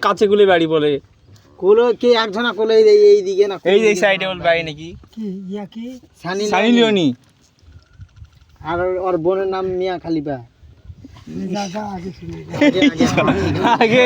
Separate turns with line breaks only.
কাছে গুলে বাড়ি বলে
কোলো কে একজনা কোলে এই দিকে না
এই সাইডে ওর বাড়ি নাকি
কি
সানি লিওনি
আর ওর বোনের নাম মিয়া খালিফা
আগে